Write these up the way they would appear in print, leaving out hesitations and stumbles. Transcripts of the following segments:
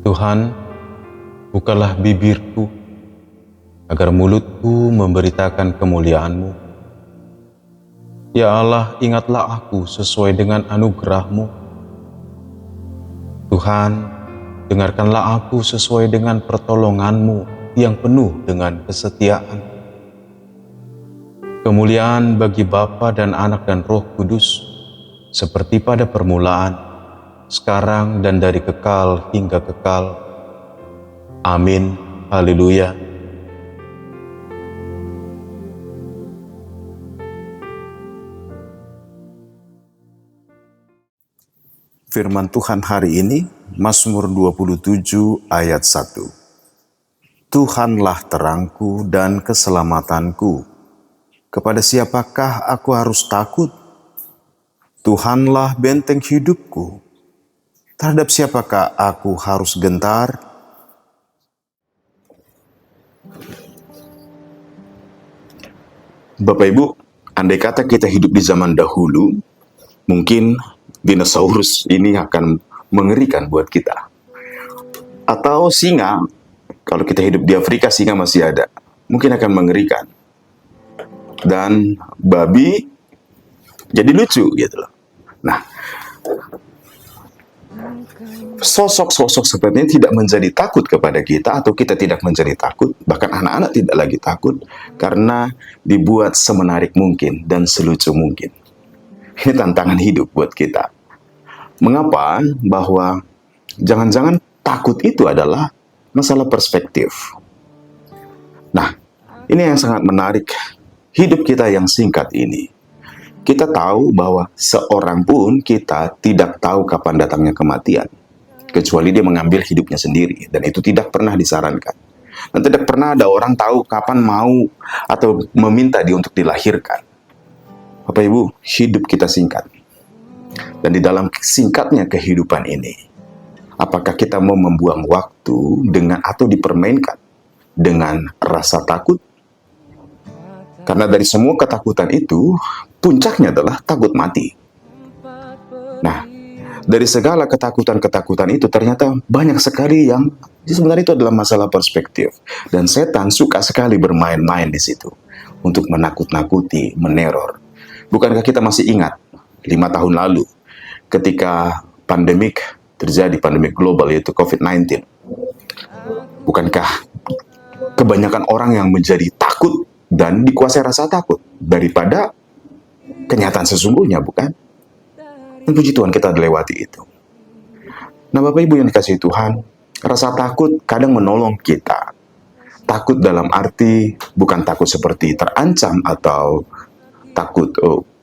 Tuhan, bukalah bibirku, agar mulutku memberitakan kemuliaan-Mu. Ya Allah, ingatlah aku sesuai dengan anugerah-Mu. Tuhan, dengarkanlah aku sesuai dengan pertolongan-Mu yang penuh dengan kesetiaan. Kemuliaan bagi Bapa dan Anak dan Roh Kudus, seperti pada permulaan, sekarang dan dari kekal hingga kekal. Amin. Haleluya. Firman Tuhan hari ini, Mazmur 27 ayat 1. Tuhanlah terangku dan keselamatanku. Kepada siapakah aku harus takut? Tuhanlah benteng hidupku. Terhadap siapakah aku harus gentar? Bapak Ibu, andai kata kita hidup di zaman dahulu, mungkin dinosaurus ini akan mengerikan buat kita. Atau singa, kalau kita hidup di Afrika, singa masih ada, mungkin akan mengerikan. Dan babi jadi lucu gitu loh. Nah, sosok-sosok seperti ini tidak menjadi takut kepada kita, atau kita tidak menjadi takut, bahkan anak-anak tidak lagi takut, karena dibuat semenarik mungkin dan selucu mungkin. Ini tantangan hidup buat kita. Mengapa? Bahwa jangan-jangan takut itu adalah masalah perspektif. Nah, ini yang sangat menarik. Hidup kita yang singkat ini, kita tahu bahwa seorang pun kita tidak tahu kapan datangnya kematian, kecuali dia mengambil hidupnya sendiri, dan itu tidak pernah disarankan. Dan tidak pernah ada orang tahu kapan mau atau meminta dia untuk dilahirkan. Bapak Ibu, hidup kita singkat. Dan di dalam singkatnya kehidupan ini, apakah kita mau membuang waktu dengan atau dipermainkan dengan rasa takut? Karena dari semua ketakutan itu, puncaknya adalah takut mati. Nah, dari segala ketakutan-ketakutan itu ternyata banyak sekali yang sebenarnya itu adalah masalah perspektif. Dan setan suka sekali bermain-main di situ untuk menakut-nakuti, meneror. Bukankah kita masih ingat 5 tahun lalu ketika pandemik terjadi, pandemik global yaitu COVID-19? Bukankah kebanyakan orang yang menjadi takut dan dikuasai rasa takut daripada kenyataan sesungguhnya, bukan? Dan puji Tuhan kita dilewati itu. Nah, Bapak Ibu yang dikasihi Tuhan, rasa takut kadang menolong kita. Takut dalam arti bukan takut seperti terancam atau takut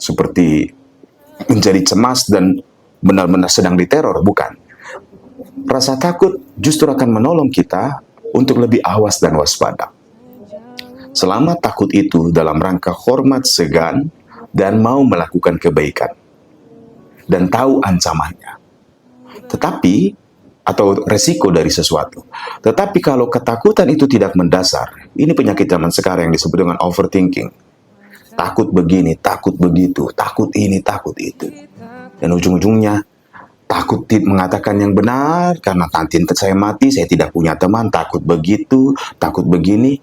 seperti menjadi cemas dan benar-benar sedang diteror, bukan. Rasa takut justru akan menolong kita untuk lebih awas dan waspada. Selama takut itu dalam rangka hormat, segan, dan mau melakukan kebaikan, dan tahu ancamannya. Tetapi, atau resiko dari sesuatu. Tetapi kalau ketakutan itu tidak mendasar, ini penyakit zaman sekarang yang disebut dengan overthinking. Takut begini, takut begitu, takut ini, takut itu. Dan ujung-ujungnya, takut mengatakan yang benar, karena nanti saya mati, saya tidak punya teman, takut begitu, takut begini,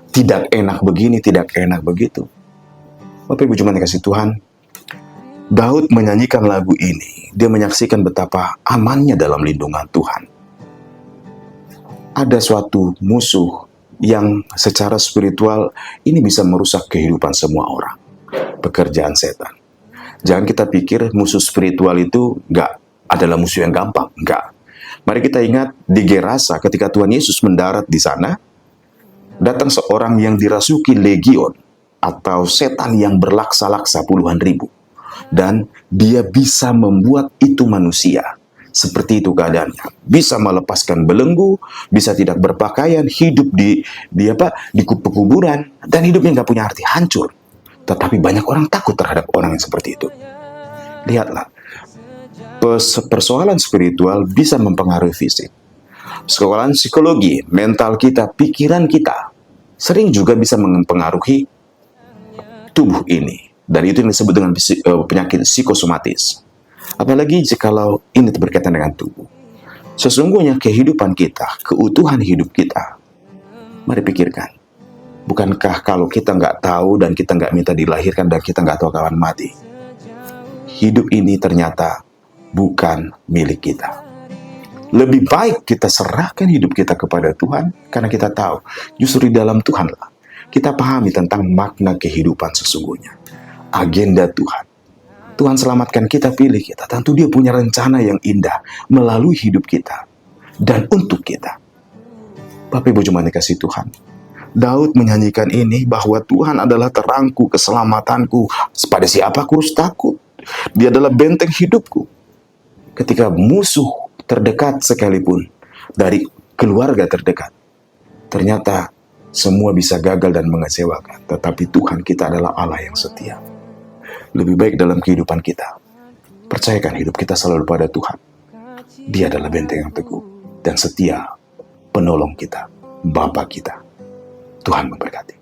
tidak enak begini, tidak enak begitu. Bapak Ibu cuma dikasih Tuhan, Daud menyanyikan lagu ini, dia menyaksikan betapa amannya dalam lindungan Tuhan. Ada suatu musuh yang secara spiritual ini bisa merusak kehidupan semua orang. Pekerjaan setan. Jangan kita pikir musuh spiritual itu adalah musuh yang gampang. Enggak. Mari kita ingat di Gerasa ketika Tuhan Yesus mendarat di sana, datang seorang yang dirasuki legion atau setan yang berlaksa-laksa puluhan ribu. Dan dia bisa membuat itu manusia. Seperti itu keadaannya. Bisa melepaskan belenggu, bisa tidak berpakaian, hidup di kuburan, dan hidupnya nggak punya arti, hancur. Tetapi banyak orang takut terhadap orang yang seperti itu. Lihatlah, persoalan spiritual bisa mempengaruhi fisik. Persoalan psikologi, mental kita, pikiran kita, sering juga bisa mempengaruhi tubuh ini. Dan itu yang disebut dengan penyakit psikosomatis. Apalagi jikalau ini berkaitan dengan tubuh. Sesungguhnya kehidupan kita, keutuhan hidup kita, mari pikirkan, bukankah kalau kita nggak tahu dan kita nggak minta dilahirkan dan kita nggak tahu kapan mati, hidup ini ternyata bukan milik kita. Lebih baik kita serahkan hidup kita kepada Tuhan, karena kita tahu justru di dalam Tuhanlah kita pahami tentang makna kehidupan sesungguhnya. Agenda Tuhan. Tuhan selamatkan kita, pilih kita. Tentu Dia punya rencana yang indah melalui hidup kita dan untuk kita. Bapak Ibu jemaat dikasihi Tuhan, Daud menyanyikan ini bahwa Tuhan adalah terangku, keselamatanku. Pada siapa aku harus takut? Dia adalah benteng hidupku. Ketika musuh terdekat sekalipun, dari keluarga terdekat, ternyata semua bisa gagal dan mengecewakan. Tetapi Tuhan kita adalah Allah yang setia. Lebih baik dalam kehidupan kita, percayakan hidup kita selalu pada Tuhan. Dia adalah benteng yang teguh dan setia, penolong kita, Bapa kita. Tuhan memberkati.